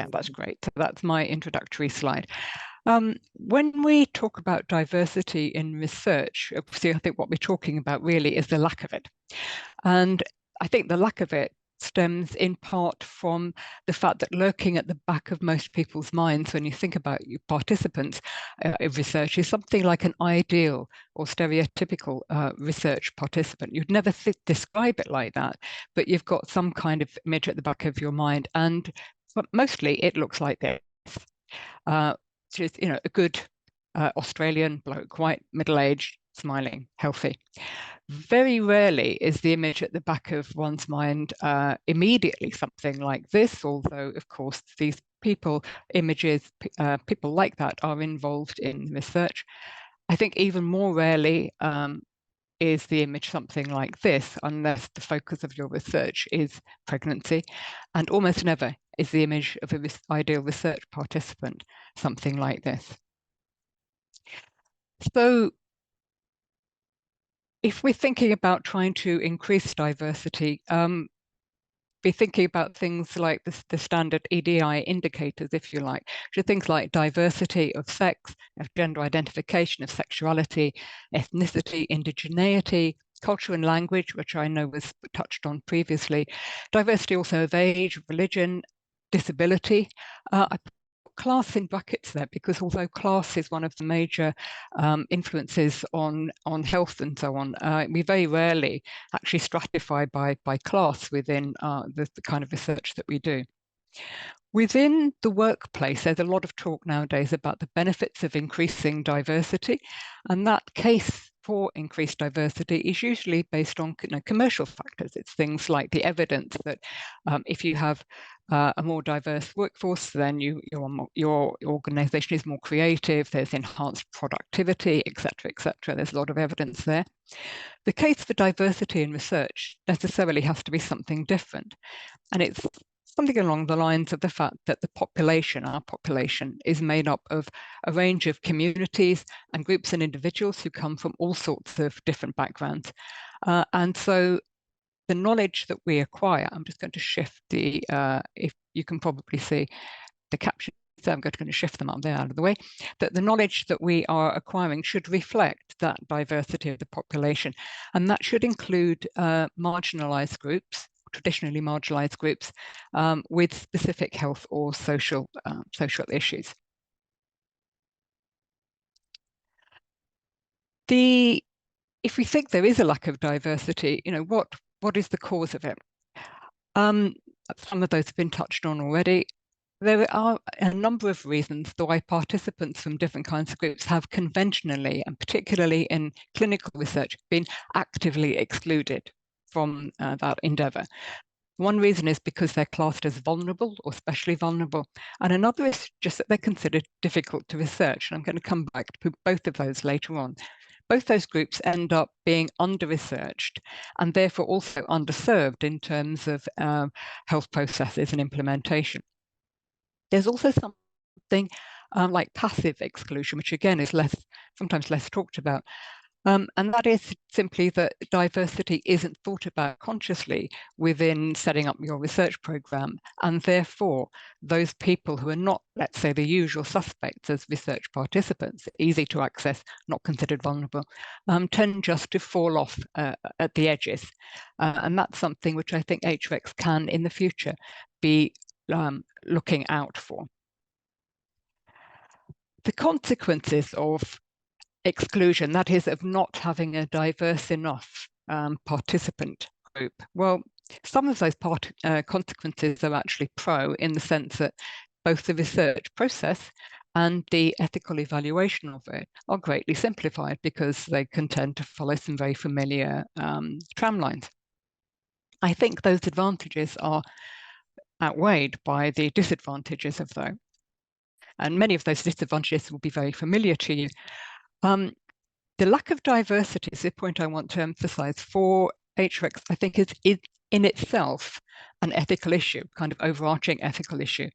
Yeah, that's great. So that's my introductory slide. When we talk about diversity in research, obviously, I think what we're talking about really is the lack of it. And I think the lack of it stems in part from the fact that lurking at the back of most people's minds when you think about your participants in research is something like an ideal or stereotypical research participant. You'd never describe it like that, but you've got some kind of image at the back of your mind, and mostly it looks like this. Which is, a good Australian bloke, quite middle-aged, smiling, healthy. Very rarely is the image at the back of one's mind immediately something like this, although, of course, these people like that are involved in research. I think even more rarely is the image something like this, unless the focus of your research is pregnancy, and almost never is the image of an ideal research participant something like this. So if we're thinking about trying to increase diversity, be thinking about things like the standard EDI indicators, if you like, which are things like diversity of sex, of gender identification, of sexuality, ethnicity, indigeneity, culture and language, which I know was touched on previously, diversity also of age, religion, disability. I put class in brackets there because although class is one of the major influences on health and so on, we very rarely actually stratify by class within the kind of research that we do. Within the workplace, there's a lot of talk nowadays about the benefits of increasing diversity, and that case for increased diversity is usually based on commercial factors. It's things like the evidence that if you have a more diverse workforce, then your organization is more creative, there's enhanced productivity, etc., etc. There's a lot of evidence there. The case for diversity in research necessarily has to be something different, and it's something along the lines of the fact that the population, our population, is made up of a range of communities and groups and individuals who come from all sorts of different backgrounds. And so the knowledge that we acquire, I'm just going to shift the, if you can probably see the caption, so I'm going to shift them up there out of the way, that the knowledge that we are acquiring should reflect that diversity of the population. And that should include marginalized groups, traditionally marginalized groups, with specific health or social issues. If we think there is a lack of diversity, what is the cause of it? Some of those have been touched on already. There are a number of reasons why participants from different kinds of groups have conventionally, and particularly in clinical research, been actively excluded from that endeavour. One reason is because they're classed as vulnerable or especially vulnerable, and another is just that they're considered difficult to research. And I'm going to come back to both of those later on. Both those groups end up being under-researched and therefore also underserved in terms of health processes and implementation. There's also something like passive exclusion, which again is sometimes less talked about. And that is simply that diversity isn't thought about consciously within setting up your research program. And therefore, those people who are not, let's say, the usual suspects as research participants, easy to access, not considered vulnerable, tend just to fall off at the edges. And that's something which I think HRECs can, in the future, be looking out for. The consequences of exclusion, that is, of not having a diverse enough participant group. Well, some of those consequences are actually pro in the sense that both the research process and the ethical evaluation of it are greatly simplified because they can tend to follow some very familiar tramlines. I think those advantages are outweighed by the disadvantages of those. And many of those disadvantages will be very familiar to you. The lack of diversity is the point I want to emphasize for HRECs, I think is in itself an ethical issue, kind of overarching ethical issue,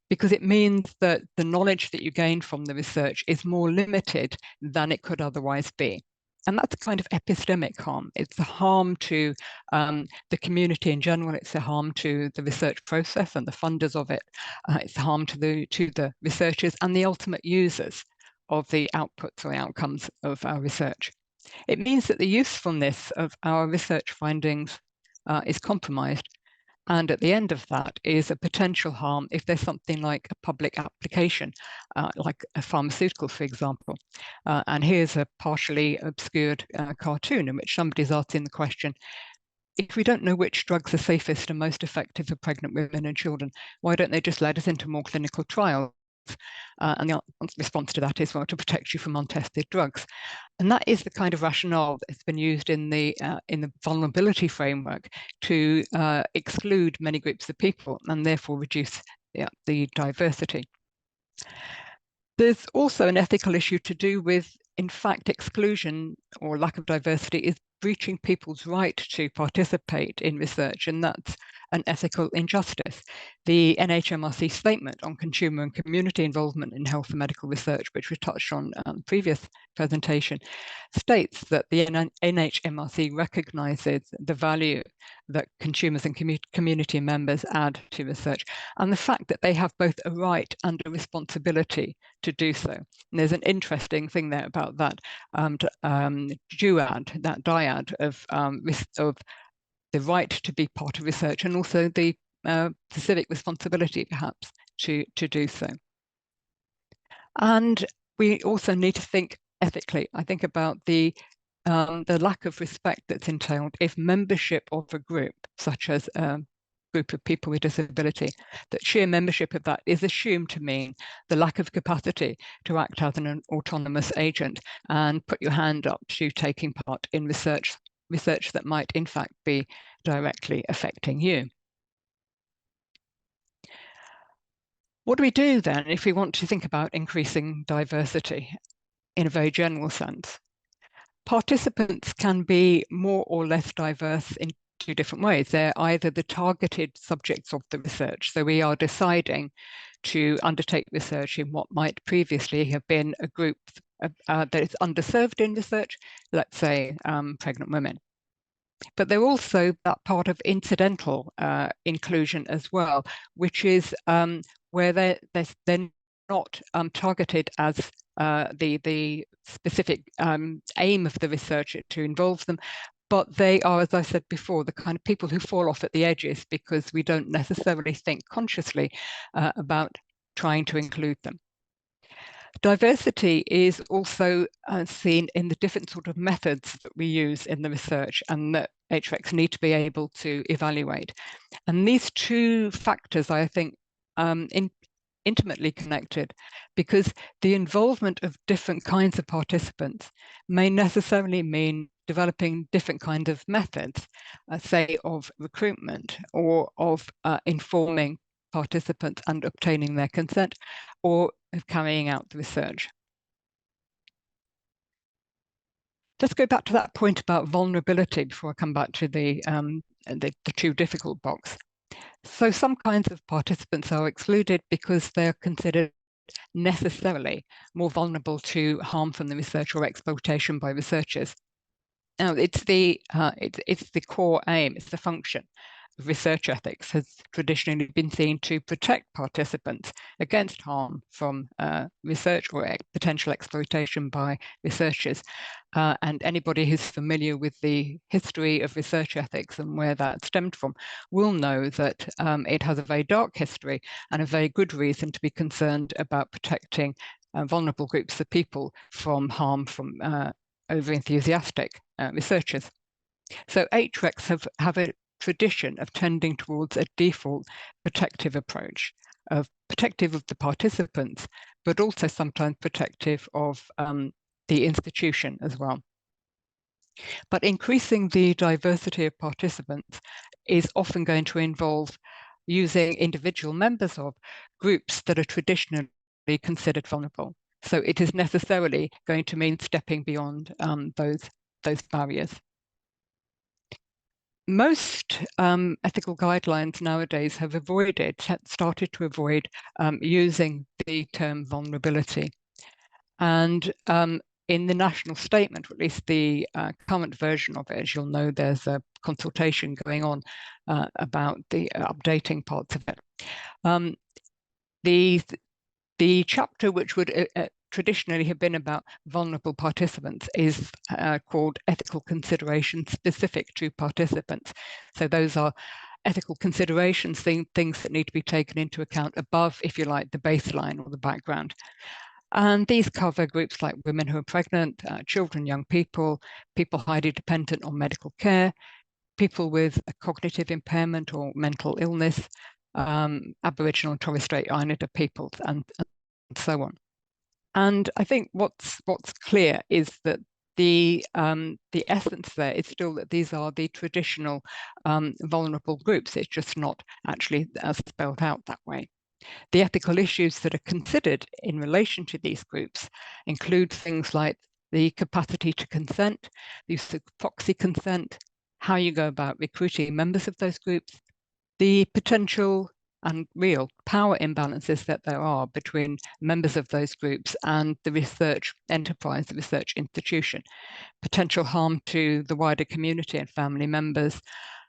because it means that the knowledge that you gain from the research is more limited than it could otherwise be. And that's a kind of epistemic harm. It's a harm to the community in general. It's a harm to the research process and the funders of it. It's a harm to the researchers and the ultimate users of the outputs or the outcomes of our research. It means that the usefulness of our research findings is compromised. And at the end of that is a potential harm if there's something like a public application, like a pharmaceutical, for example. And here's a partially obscured cartoon in which somebody's asking the question, if we don't know which drugs are safest and most effective for pregnant women and children, why don't they just let us into more clinical trials? And the response to that is, well, to protect you from untested drugs. And that is the kind of rationale that's been used in the vulnerability framework to exclude many groups of people and therefore reduce the diversity. There's also an ethical issue to do with, in fact, exclusion or lack of diversity is breaching people's right to participate in research, and that's an ethical injustice. The NHMRC statement on consumer and community involvement in health and medical research, which we touched on previous presentation, states that the NHMRC recognizes the value that consumers and community members add to research, and the fact that they have both a right and a responsibility to do so. And there's an interesting thing there about that duad, that dyad of the right to be part of research and also the civic responsibility, perhaps, to do so. And we also need to think ethically. I think about the lack of respect that's entailed if membership of a group, such as a group of people with disability, that sheer membership of that is assumed to mean the lack of capacity to act as an autonomous agent and put your hand up to taking part in research that might in fact be directly affecting you. What do we do then if we want to think about increasing diversity in a very general sense? Participants can be more or less diverse in two different ways. They're either the targeted subjects of the research, so we are deciding to undertake research in what might previously have been a group that is underserved in research, let's say pregnant women. But they're also that part of incidental inclusion as well, which is where they're not targeted as the specific aim of the research to involve them, but they are, as I said before, the kind of people who fall off at the edges because we don't necessarily think consciously about trying to include them. Diversity is also seen in the different sort of methods that we use in the research and that HRECs need to be able to evaluate. And these two factors, I think, intimately connected, because the involvement of different kinds of participants may necessarily mean developing different kinds of methods, say of recruitment or of informing participants and obtaining their consent, or of carrying out the research. Let's go back to that point about vulnerability before I come back to the too difficult box. So some kinds of participants are excluded because they're considered necessarily more vulnerable to harm from the research or exploitation by researchers. Now, it's the core aim, it's the function of research ethics has traditionally been seen to protect participants against harm from research or potential exploitation by researchers. And anybody who's familiar with the history of research ethics and where that stemmed from will know that it has a very dark history and a very good reason to be concerned about protecting vulnerable groups of people from harm from over-enthusiastic researchers. So HRECs have a tradition of tending towards a default protective approach, of protective of the participants, but also sometimes protective of the institution as well. But increasing the diversity of participants is often going to involve using individual members of groups that are traditionally considered vulnerable. So it is necessarily going to mean stepping beyond those barriers. Most ethical guidelines nowadays have started to avoid using the term vulnerability. And in the national statement, or at least the current version of it, as you'll know, there's a consultation going on about the updating parts of it. The chapter which would traditionally have been about vulnerable participants is called ethical considerations specific to participants. So those are ethical considerations, things that need to be taken into account above, if you like, the baseline or the background. And these cover groups like women who are pregnant, children, young people, people highly dependent on medical care, people with a cognitive impairment or mental illness, Aboriginal and Torres Strait Islander peoples, and so on. And I think what's clear is that the essence there is still that these are the traditional vulnerable groups. It's just not actually spelled out that way. The ethical issues that are considered in relation to these groups include things like the capacity to consent, the use of proxy consent, how you go about recruiting members of those groups, the potential and real power imbalances that there are between members of those groups and the research enterprise, the research institution, potential harm to the wider community and family members,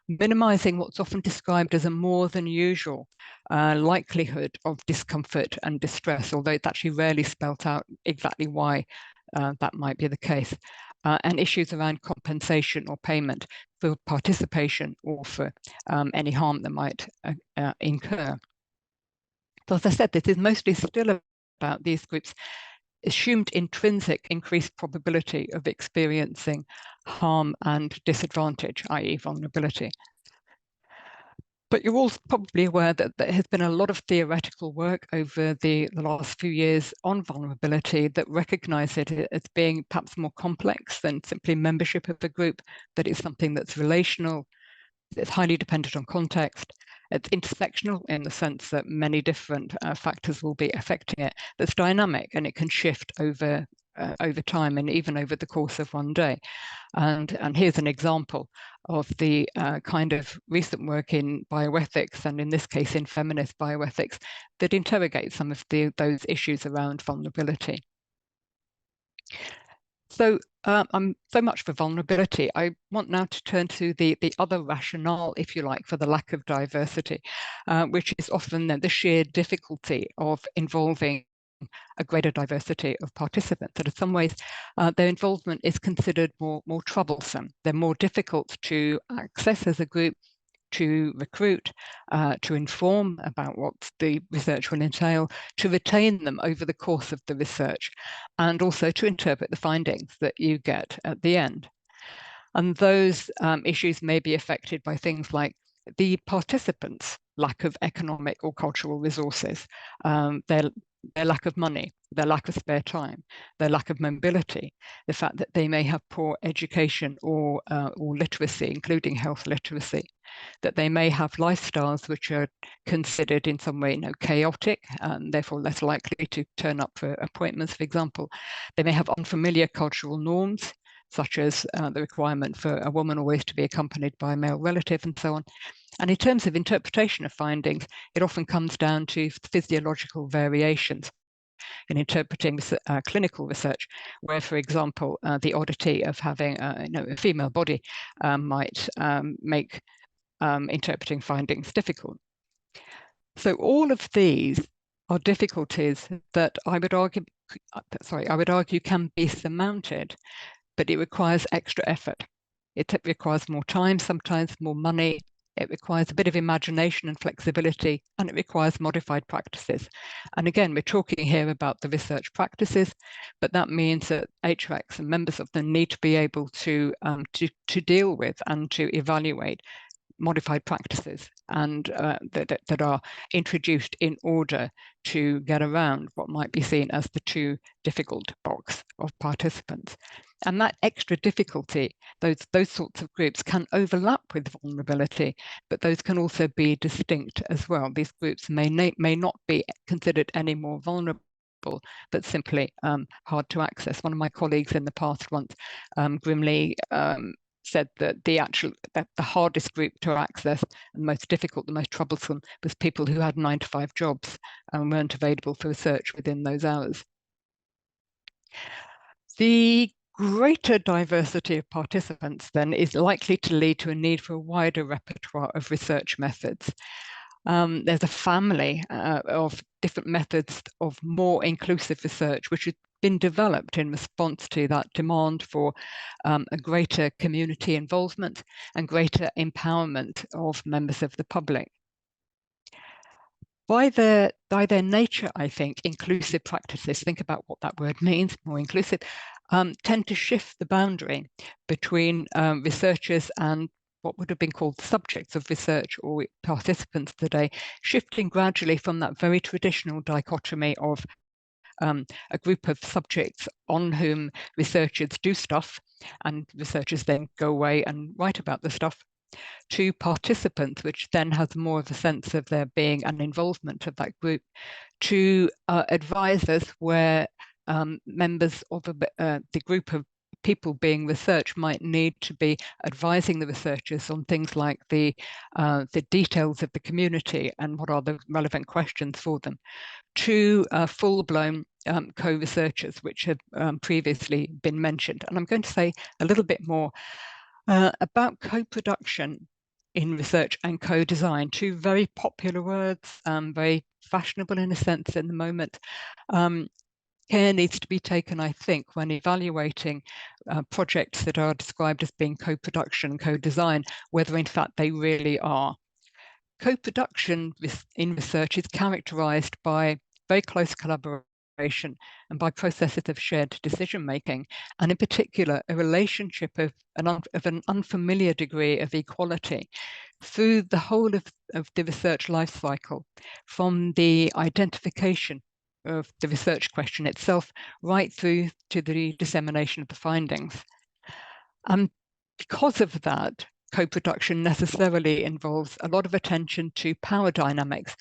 minimizing what's often described as a more than usual likelihood of discomfort and distress, although it's actually rarely spelt out exactly why that might be the case, and issues around compensation or payment for participation or for any harm that might incur. So as I said, this is mostly still about these groups' assumed intrinsic increased probability of experiencing harm and disadvantage, i.e. vulnerability. But you're all probably aware that there has been a lot of theoretical work over the last few years on vulnerability that recognize it as being perhaps more complex than simply membership of a group, that it's something that's relational, it's highly dependent on context, it's intersectional in the sense that many different factors will be affecting it, that's dynamic and it can shift over time and even over the course of one day. And here's an example of the kind of recent work in bioethics, and in this case in feminist bioethics, that interrogates some of those issues around vulnerability. So so much for vulnerability. I want now to turn to the other rationale, if you like, for the lack of diversity, which is often the sheer difficulty of involving a greater diversity of participants. That in some ways, their involvement is considered more troublesome. They're more difficult to access as a group, to recruit, to inform about what the research will entail, to retain them over the course of the research, and also to interpret the findings that you get at the end. And those issues may be affected by things like the participants' lack of economic or cultural resources, their lack of money, their lack of spare time, their lack of mobility, the fact that they may have poor education or literacy, including health literacy, that they may have lifestyles which are considered in some way chaotic and therefore less likely to turn up for appointments, for example. They may have unfamiliar cultural norms, such as the requirement for a woman always to be accompanied by a male relative and so on. And in terms of interpretation of findings, it often comes down to physiological variations in interpreting clinical research, where, for example, the oddity of having a female body might make interpreting findings difficult. So all of these are difficulties that I would argue can be surmounted, but it requires extra effort. It requires more time, sometimes more money. It requires a bit of imagination and flexibility, and it requires modified practices. And again, we're talking here about the research practices, but that means that HRECs and members of them need to be able to deal with and to evaluate modified practices and that are introduced in order to get around what might be seen as the too difficult box of participants. And that extra difficulty, those sorts of groups can overlap with vulnerability, but those can also be distinct as well. These groups may not be considered any more vulnerable, but simply hard to access. One of my colleagues in the past once grimly said that the hardest group to access, the most difficult, the most troublesome, was people who had 9-to-5 jobs and weren't available for research within those hours. The greater diversity of participants then is likely to lead to a need for a wider repertoire of research methods. There's a family of different methods of more inclusive research, which has been developed in response to that demand for a greater community involvement and greater empowerment of members of the public. By their nature, I think, inclusive practices, think about what that word means, more inclusive, tend to shift the boundary between researchers and what would have been called subjects of research or participants today, shifting gradually from that very traditional dichotomy of a group of subjects on whom researchers do stuff and researchers then go away and write about the stuff, to participants, which then has more of a sense of there being an involvement of that group, to advisors, where members of the group of people being researched might need to be advising the researchers on things like the details of the community and what are the relevant questions for them, to full-blown co-researchers, which have previously been mentioned. And I'm going to say a little bit more about co-production in research and co-design, two very popular words, very fashionable in a sense in the moment. Care needs to be taken, I think, when evaluating projects that are described as being co-production, co-design, whether in fact they really are. Co-production in research is characterized by very close collaboration and by processes of shared decision-making, and in particular, a relationship of an unfamiliar degree of equality through the whole of the research life cycle, from the identification of the research question itself right through to the dissemination of the findings. Because of that, co-production necessarily involves a lot of attention to power dynamics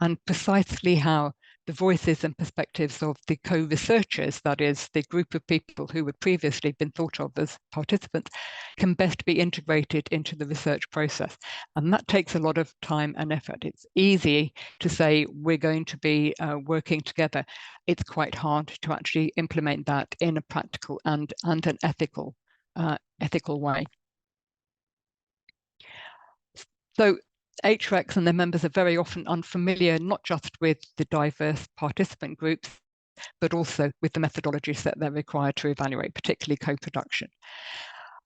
and precisely how the voices and perspectives of the co-researchers, that is, the group of people who had previously been thought of as participants, can best be integrated into the research process. And that takes a lot of time and effort. It's easy to say we're going to be working together. It's quite hard to actually implement that in a practical and an ethical way. So HRECs and their members are very often unfamiliar, not just with the diverse participant groups, but also with the methodologies that they're required to evaluate, particularly co-production.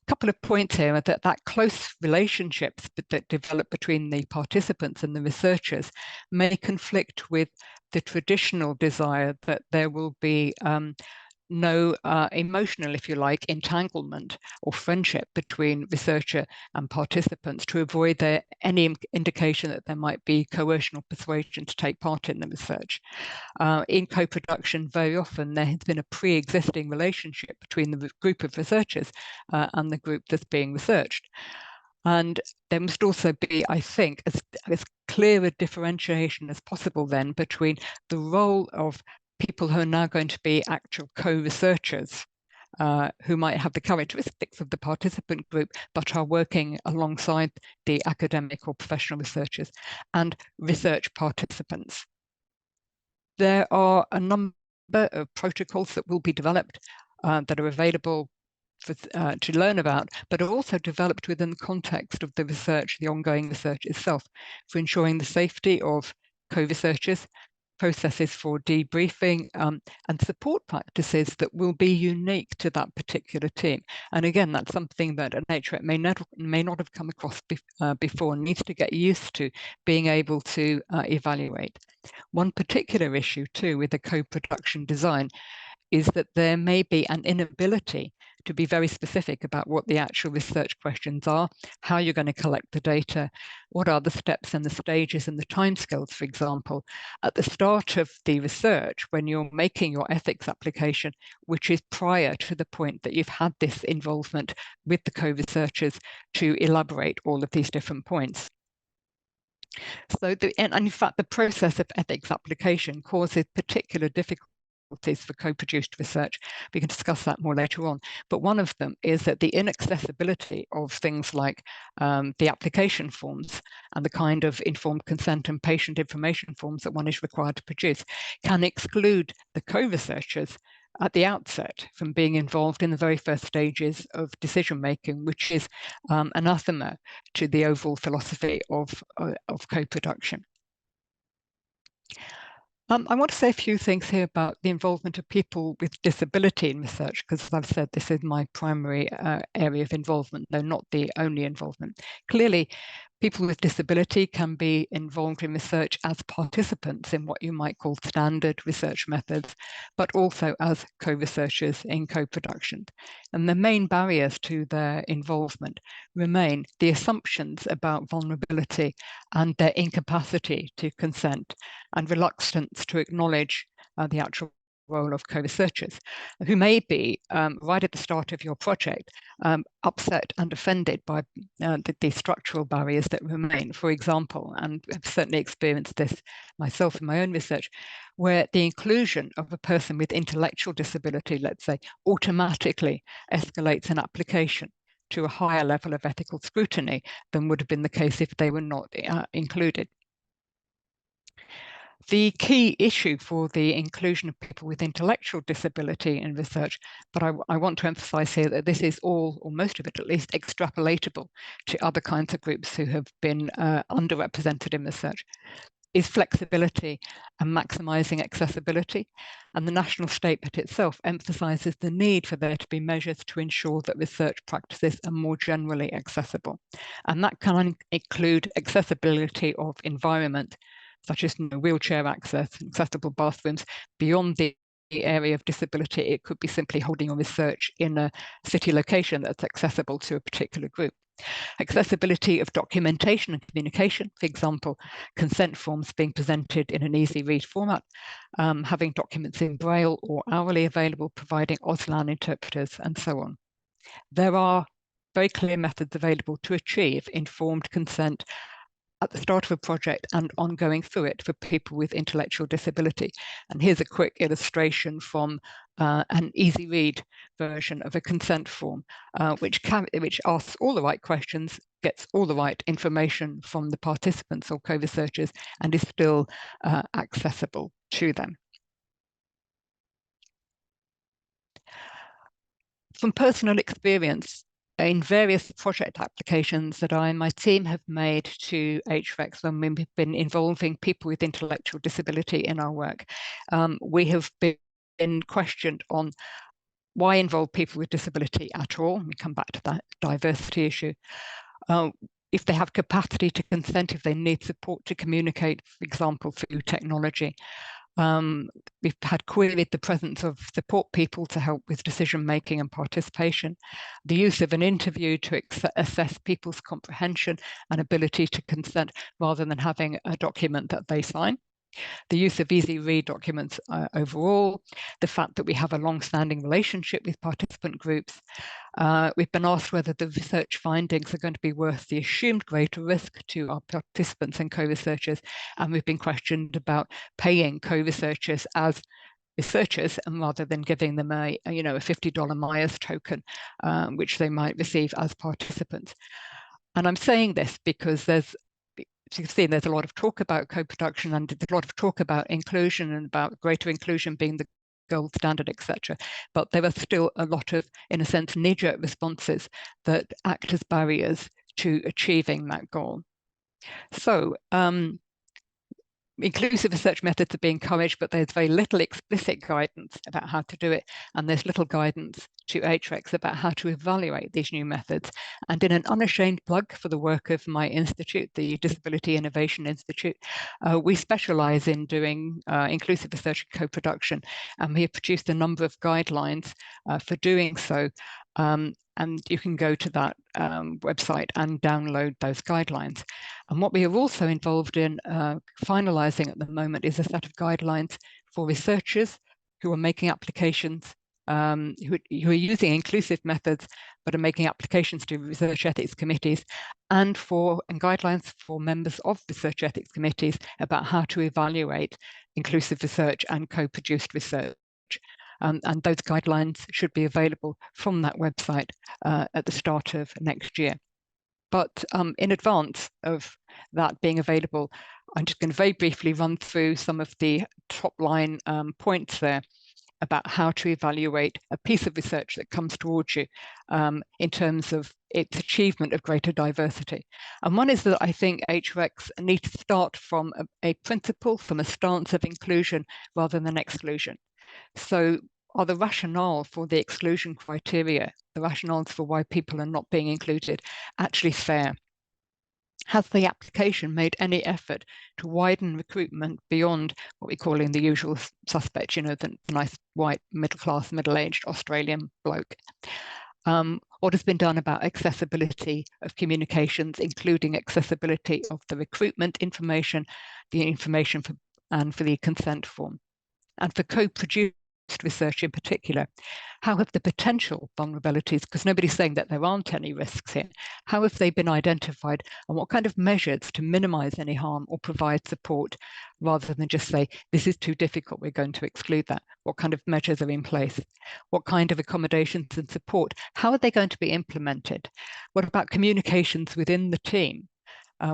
A couple of points here are that close relationships that develop between the participants and the researchers may conflict with the traditional desire that there will be no emotional, if you like, entanglement or friendship between researcher and participants, to avoid any indication that there might be coercion or persuasion to take part in the research. In co-production, very often there has been a pre-existing relationship between the group of researchers and the group that's being researched. And there must also be, I think, as clear a differentiation as possible then between the role of people who are now going to be actual co-researchers, who might have the characteristics of the participant group, but are working alongside the academic or professional researchers, and research participants. There are a number of protocols that will be developed that are available to learn about, but are also developed within the context of the research, the ongoing research itself, for ensuring the safety of co-researchers, processes for debriefing, and support practices that will be unique to that particular team. And again, that's something that an HREC may not have come across before, and needs to get used to being able to evaluate. One particular issue too with the co-production design is that there may be an inability to be very specific about what the actual research questions are, how you're going to collect the data, what are the steps and the stages and the timescales, for example, at the start of the research when you're making your ethics application, which is prior to the point that you've had this involvement with the co-researchers to elaborate all of these different points. So, and in fact, the process of ethics application causes particular difficulties for co-produced research. We can discuss that more later on. But one of them is that the inaccessibility of things like the application forms and the kind of informed consent and patient information forms that one is required to produce can exclude the co-researchers at the outset from being involved in the very first stages of decision making, which is anathema to the overall philosophy of co-production. I want to say a few things here about the involvement of people with disability in research, because as I've said, this is my primary area of involvement, though not the only involvement. Clearly, people with disability can be involved in research as participants in what you might call standard research methods, but also as co-researchers in co-production. And the main barriers to their involvement remain the assumptions about vulnerability and their incapacity to consent and reluctance to acknowledge the actual role of co-researchers, who may be, right at the start of your project, upset and offended by the structural barriers that remain. For example, and I've certainly experienced this myself in my own research, where the inclusion of a person with intellectual disability, let's say, automatically escalates an application to a higher level of ethical scrutiny than would have been the case if they were not included. The key issue for the inclusion of people with intellectual disability in research, but I want to emphasize here that this is all, or most of it at least, extrapolatable to other kinds of groups who have been underrepresented in research, is flexibility and maximizing accessibility. And the national statement itself emphasizes the need for there to be measures to ensure that research practices are more generally accessible. And that can include accessibility of environment, such as wheelchair access, accessible bathrooms. Beyond the area of disability, it could be simply holding your research in a city location that's accessible to a particular group. Accessibility of documentation and communication, for example, consent forms being presented in an easy read format, having documents in Braille or hourly available, providing Auslan interpreters, and so on. There are very clear methods available to achieve informed consent at the start of a project and ongoing through it for people with intellectual disability. And here's a quick illustration from an easy read version of a consent form, which asks all the right questions, gets all the right information from the participants or co-researchers, and is still accessible to them. From personal experience, in various project applications that I and my team have made to HRECs when we've been involving people with intellectual disability in our work, we have been questioned on why involve people with disability at all. We come back to that diversity issue. If they have capacity to consent, if they need support to communicate, for example, through technology. We've had queried the presence of support people to help with decision-making and participation, the use of an interview to assess people's comprehension and ability to consent rather than having a document that they sign, the use of easy read documents overall, the fact that we have a long-standing relationship with participant groups. We've been asked whether the research findings are going to be worth the assumed greater risk to our participants and co-researchers, and we've been questioned about paying co-researchers as researchers and rather than giving them a $50 Myers token, which they might receive as participants. And I'm saying this because as you've seen, there's a lot of talk about co-production and there's a lot of talk about inclusion and about greater inclusion being the gold standard, etc. But there are still a lot of, in a sense, knee-jerk responses that act as barriers to achieving that goal. So inclusive research methods are being encouraged, but there's very little explicit guidance about how to do it. And there's little guidance to HRECs about how to evaluate these new methods. And in an unashamed plug for the work of my institute, the Disability Innovation Institute, we specialize in doing inclusive research and co-production. And we have produced a number of guidelines for doing so. And you can go to that website and download those guidelines. And what we are also involved in finalizing at the moment is a set of guidelines for researchers who are making applications, who are using inclusive methods, but are making applications to research ethics committees, and guidelines for members of research ethics committees about how to evaluate inclusive research and co-produced research. And those guidelines should be available from that website at the start of next year. But in advance of that being available, I'm just going to very briefly run through some of the top line points there. about how to evaluate a piece of research that comes towards you in terms of its achievement of greater diversity. And one is that I think HRECs need to start from a principle, from a stance of inclusion rather than exclusion. So are the rationale for the exclusion criteria, the rationales for why people are not being included, actually fair? Has the application made any effort to widen recruitment beyond what we call in the usual suspects, the nice white, middle-class, middle-aged Australian bloke? What has been done about accessibility of communications, including accessibility of the recruitment information, the information for the consent form? And for co-produced research in particular, how have the potential vulnerabilities, because nobody's saying that there aren't any risks here, how have they been identified, and what kind of measures to minimize any harm or provide support, rather than just say, this is too difficult, we're going to exclude that? What kind of measures are in place? What kind of accommodations and support? How are they going to be implemented? What about communications within the team?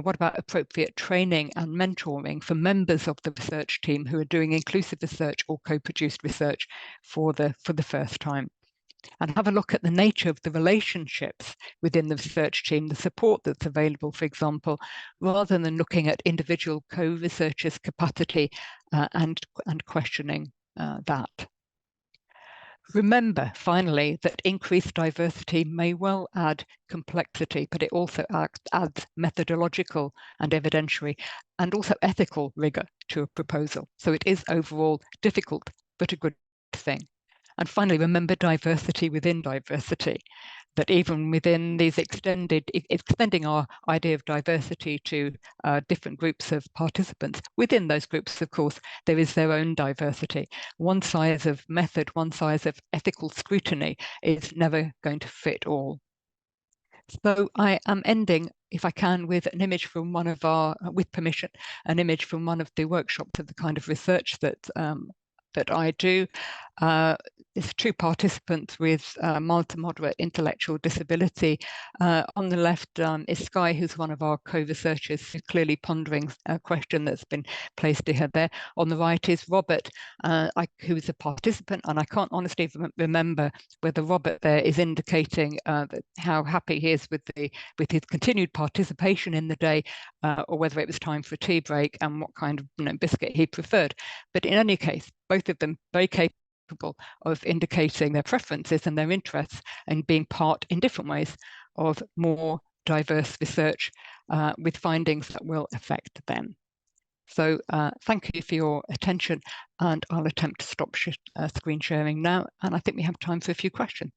What about appropriate training and mentoring for members of the research team who are doing inclusive research or co-produced research for the first time? And have a look at the nature of the relationships within the research team, the support that's available, for example, rather than looking at individual co-researchers' capacity and questioning that. Remember, finally, that increased diversity may well add complexity, but it also adds methodological and evidentiary and also ethical rigor to a proposal. So it is overall difficult, but a good thing. And finally, remember diversity within diversity, that even within these extending our idea of diversity to different groups of participants, within those groups, of course, there is their own diversity. One size of method, one size of ethical scrutiny is never going to fit all. So I am ending, if I can, with an image from one of our, with permission, an image from one of the workshops of the kind of research that I do. It's two participants with mild to moderate intellectual disability. On the left is Sky, who's one of our co-researchers, who's clearly pondering a question that's been placed to her there. On the right is Robert, who is a participant, and I can't honestly remember whether Robert there is indicating how happy he is with his continued participation in the day, or whether it was time for a tea break and what kind of biscuit he preferred. But in any case, both of them very capable of indicating their preferences and their interests and being part in different ways of more diverse research with findings that will affect them. So thank you for your attention, and I'll attempt to stop screen sharing now, and I think we have time for a few questions.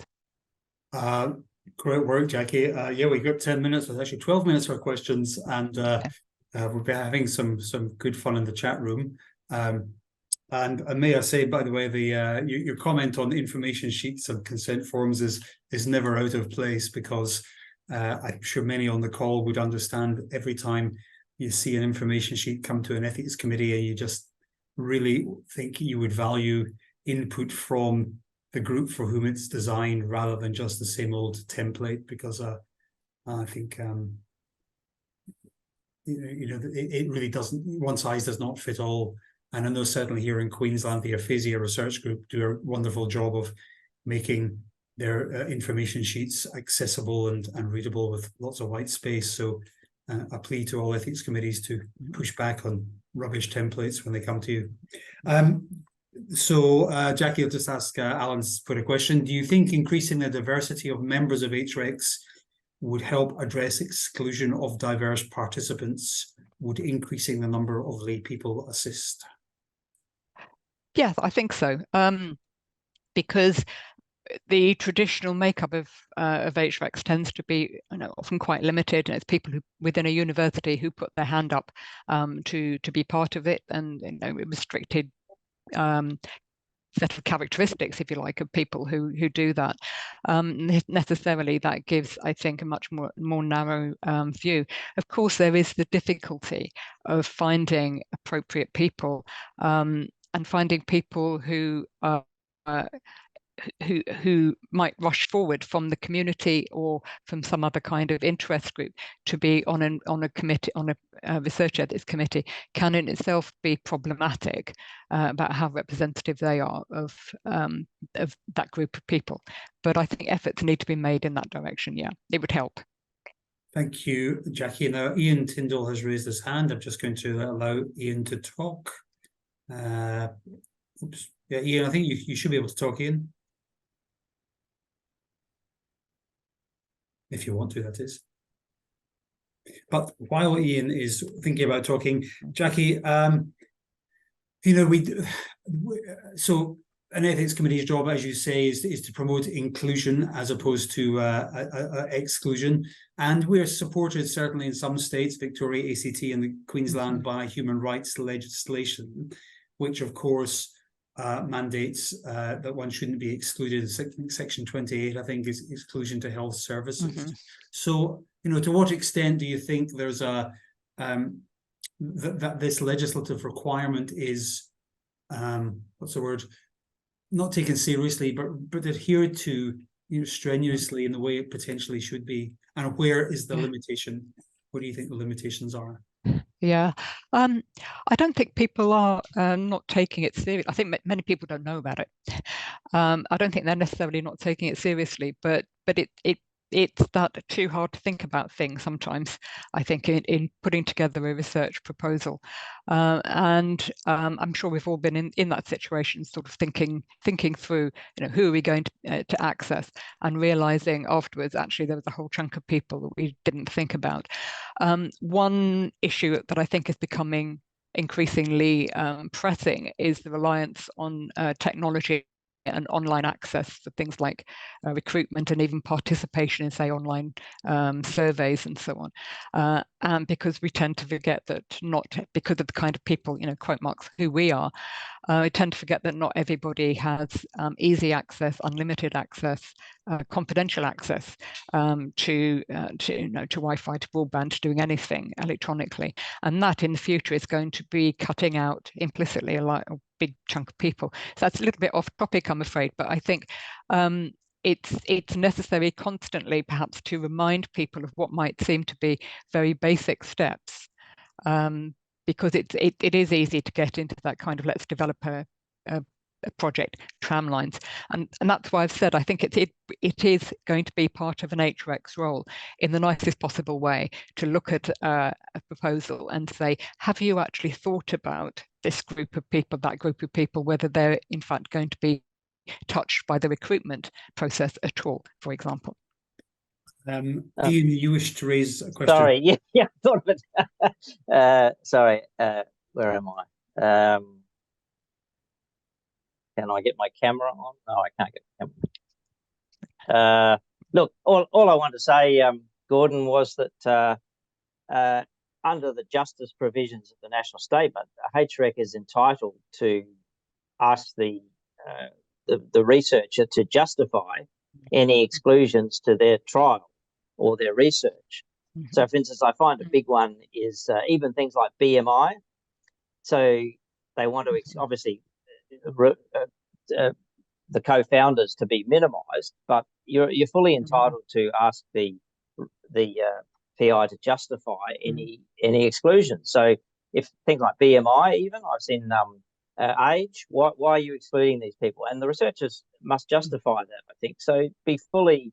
Great work, Jackie. Yeah, we've got 10 minutes. There's actually 12 minutes for questions, and we'll be having some good fun in the chat room. And may I say, by the way, your comment on information sheets and consent forms is never out of place, because I'm sure many on the call would understand every time you see an information sheet come to an ethics committee and you just really think you would value input from the group for whom it's designed rather than just the same old template, because I think it really doesn't, one size does not fit all. And I know certainly here in Queensland, the Aphasia Research Group do a wonderful job of making their information sheets accessible and readable with lots of white space. So a plea to all ethics committees to push back on rubbish templates when they come to you. Jackie, I'll just ask Alan's put a question. Do you think increasing the diversity of members of HRECs would help address exclusion of diverse participants? Would increasing the number of lay people assist? Yes, I think so, because the traditional makeup of HRECs tends to be often quite limited, and it's people who within a university who put their hand up to be part of it, and restricted set of characteristics, if you like, of people who do that. Necessarily, that gives, I think, a much more narrow view. Of course, there is the difficulty of finding appropriate people and finding people who who might rush forward from the community or from some other kind of interest group to be on a committee, on a research ethics committee, can in itself be problematic about how representative they are of that group of people. But I think efforts need to be made in that direction. Yeah, it would help. Thank you, Jackie. Now, Ian Tyndall has raised his hand. I'm just going to allow Ian to talk. Oops. Yeah, Ian, I think you should be able to talk, Ian. If you want to, that is. But while Ian is thinking about talking, Jackie, so an ethics committee's job, as you say, is to promote inclusion as opposed to exclusion. And we're supported, certainly in some states, Victoria, ACT, and the Queensland, by human rights legislation, which, of course, mandates that one shouldn't be excluded. Section 28, I think, is exclusion to health services. So, to what extent do you think there's that this legislative requirement is, what's the word, not taken seriously, but adhered to, strenuously in the way it potentially should be? And where is the limitation? What do you think the limitations are? Yeah, I don't think people are not taking it seriously. I think many people don't know about it. I don't think they're necessarily not taking it seriously, but it's that too hard to think about thing sometimes, I think, in putting together a research proposal. And I'm sure we've all been in that situation, sort of thinking through, who are we going to access, and realizing afterwards, actually, there was a whole chunk of people that we didn't think about. One issue that I think is becoming increasingly pressing is the reliance on technology and online access for things like recruitment and even participation in, say, online surveys and so on. And because we tend to forget that, not because of the kind of people, quote marks, who we are, we tend to forget that not everybody has easy access, unlimited access, confidential access to Wi-Fi, to broadband, to doing anything electronically. And that in the future is going to be cutting out implicitly a big chunk of people. So that's a little bit off topic, I'm afraid, but I think it's necessary constantly, perhaps, to remind people of what might seem to be very basic steps, because it is easy to get into that kind of, let's develop a project, tramlines, and that's why I've said I think it is going to be part of an HREC's role, in the nicest possible way, to look at a proposal and say, have you actually thought about this group of people, that group of people, whether they're in fact going to be touched by the recruitment process at all, for example. Ian, you wish to raise a question? Sorry, yeah, I thought of it. Sorry, where am I? Can I get my camera on? No, I can't get the camera. Look, all I want to say, Gordon, was that under the justice provisions of the national statement, HREC is entitled to ask the researcher to justify any exclusions to their trial or their research. So, for instance, I find a big one is even things like BMI. So they want to obviously the co-founders to be minimised, but you're fully entitled to ask the PI to justify any exclusion. So if things like BMI, even I've seen age, why are you excluding these people? And the researchers must justify that, I think. So be fully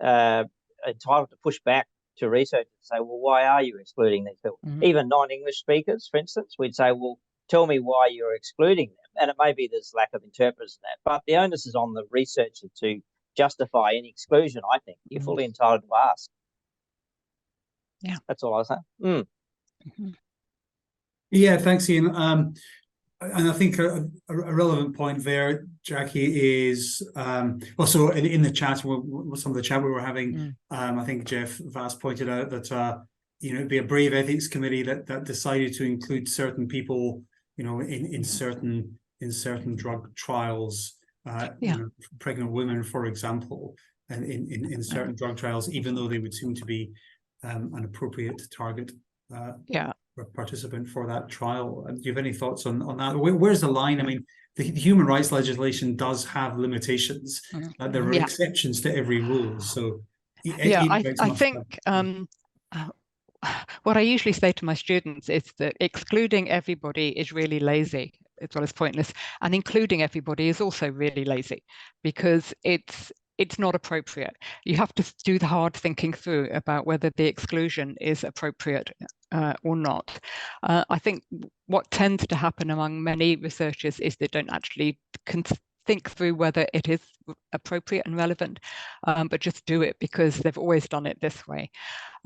entitled to push back to researchers and say, well, why are you excluding these people? Even non-English speakers, for instance, we'd say, well, tell me why you're excluding them. And it may be there's lack of interpreters in that, but the onus is on the researcher to justify any exclusion, I think. You're fully entitled to ask. Yeah. That's all I was saying. Yeah, thanks, Ian. And I think a relevant point there, Jackie, is also in the chat, some of the chat we were having, I think Jeff Vass pointed out that it'd be a brave ethics committee that decided to include certain people, in certain drug trials, pregnant women, for example, and in certain drug trials, even though they would seem to be an appropriate target participant for that trial. Do you have any thoughts on that? Where's the line? I mean, the human rights legislation does have limitations. There are exceptions to every rule. So I think what I usually say to my students is that excluding everybody is really lazy as well as pointless, and including everybody is also really lazy, because it's not appropriate. You have to do the hard thinking through about whether the exclusion is appropriate or not. I think what tends to happen among many researchers is they don't actually think through whether it is appropriate and relevant, but just do it because they've always done it this way.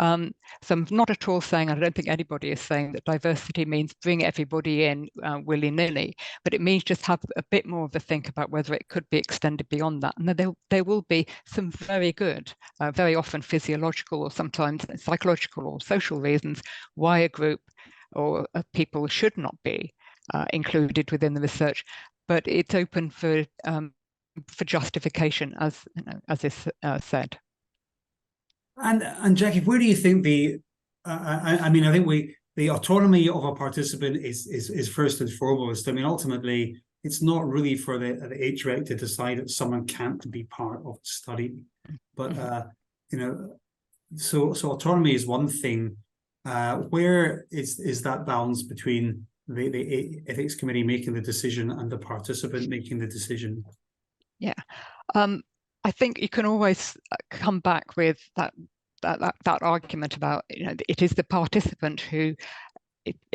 So I'm not at all saying, I don't think anybody is saying that diversity means bring everybody in willy-nilly, but it means just have a bit more of a think about whether it could be extended beyond that. And there will be some very good, very often physiological or sometimes psychological or social reasons why a group or people should not be included within the research, but it's open for justification, as is said. And Jackie, where do you think I mean, I think the autonomy of a participant is first and foremost. I mean, ultimately, it's not really for the HREC to decide that someone can't be part of a study, but you know, so autonomy is one thing. Where is that balance between the ethics committee making the decision and the participant making the decision? Yeah, I think you can always come back with that argument about, you know, it is the participant who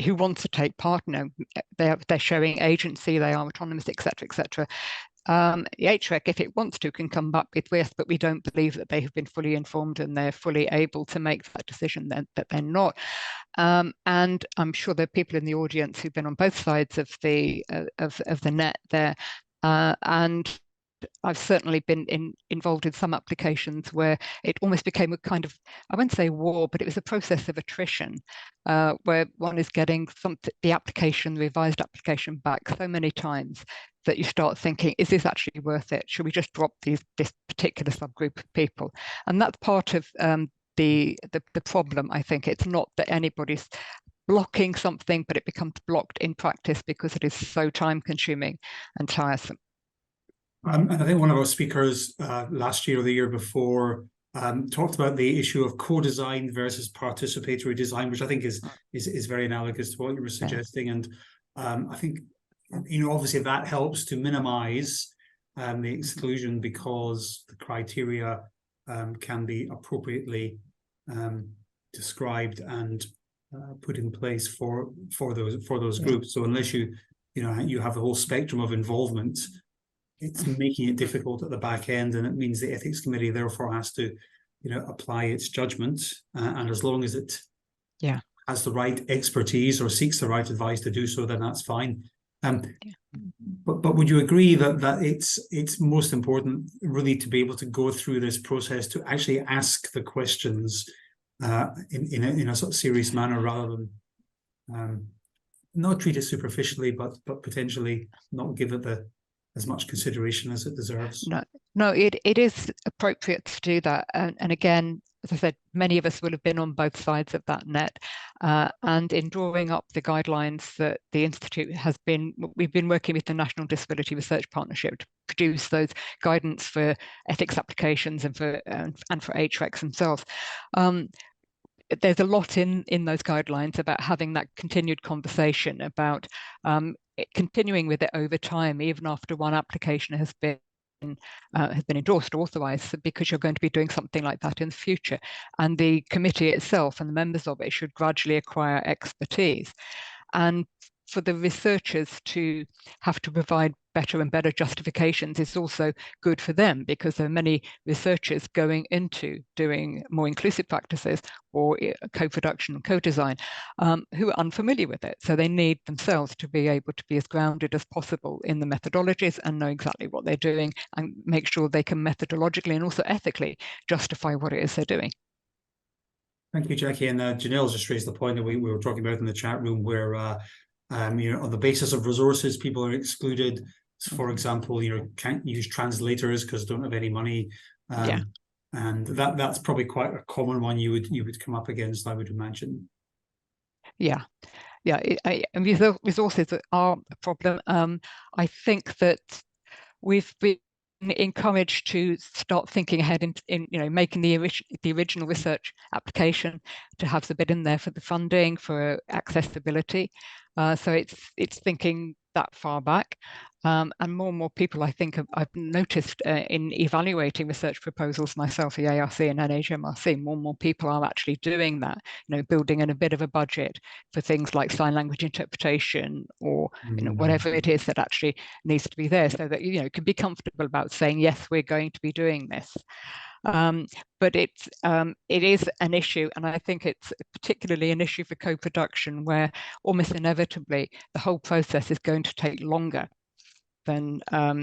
wants to take part. You know, they're showing agency, they are autonomous, etc., etc. The HREC, if it wants to, can come back with yes, but we don't believe that they have been fully informed and they're fully able to make that decision. That they're not. And I'm sure there are people in the audience who've been on both sides of the net there, and I've certainly been involved in some applications where it almost became a kind of, I wouldn't say war, but it was a process of attrition, where one is getting the revised application back so many times that you start thinking, is this actually worth it? Should we just drop this particular subgroup of people? And that's part of the problem, I think. It's not that anybody's blocking something, but it becomes blocked in practice because it is so time-consuming and tiresome. And I think one of our speakers last year or the year before talked about the issue of co-design versus participatory design, which I think is very analogous to what you were suggesting. And I think, you know, obviously that helps to minimize the exclusion because the criteria can be appropriately described and put in place for those groups. So unless you have the whole spectrum of involvement, it's making it difficult at the back end, and it means the ethics committee therefore has to, you know, apply its judgment, and as long as it has the right expertise or seeks the right advice to do so, then that's fine. But would you agree that it's most important really to be able to go through this process to actually ask the questions in a sort of serious manner, rather than not treat it superficially, but potentially not give it as much consideration as it deserves? No, it is appropriate to do that. And again, as I said, many of us will have been on both sides of that net. And in drawing up the guidelines that the Institute we've been working with the National Disability Research Partnership to produce those guidance for ethics applications and for HRECs themselves. There's a lot in those guidelines about having that continued conversation about continuing with it over time, even after one application has been endorsed or authorized, because you're going to be doing something like that in the future. And the committee itself and the members of it should gradually acquire expertise. And for the researchers to have to provide better and better justifications is also good for them, because there are many researchers going into doing more inclusive practices or co-production and co-design who are unfamiliar with it. So they need themselves to be able to be as grounded as possible in the methodologies and know exactly what they're doing and make sure they can methodologically and also ethically justify what it is they're doing. Thank you, Jackie. And Janelle's just raised the point that we were talking about in the chat room, where you know, on the basis of resources, people are excluded. So for example, you know, can't use translators because don't have any money. And that's probably quite a common one you would come up against, I would imagine. Yeah. yeah, and resources are a problem. I think that we've been encouraged to start thinking ahead in making the original research application, to have the bit in there for the funding, for accessibility. So it's thinking that far back. And more people, I think, I've noticed in evaluating research proposals myself, the ARC and NHMRC, more people are actually doing that, building in a bit of a budget for things like sign language interpretation, or whatever it is that actually needs to be there, so that can be comfortable about saying, yes, we're going to be doing this. But it is an issue, and I think it's particularly an issue for co-production, where almost inevitably the whole process is going to take longer than a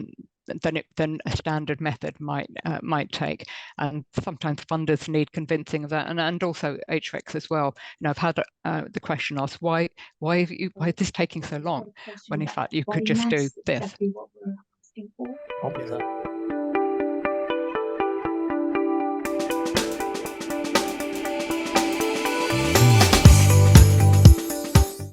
standard method might take, and sometimes funders need convincing of that, and also HRECs as well. I've had the question asked, why is this taking so long, when in fact you could just do this. What was that?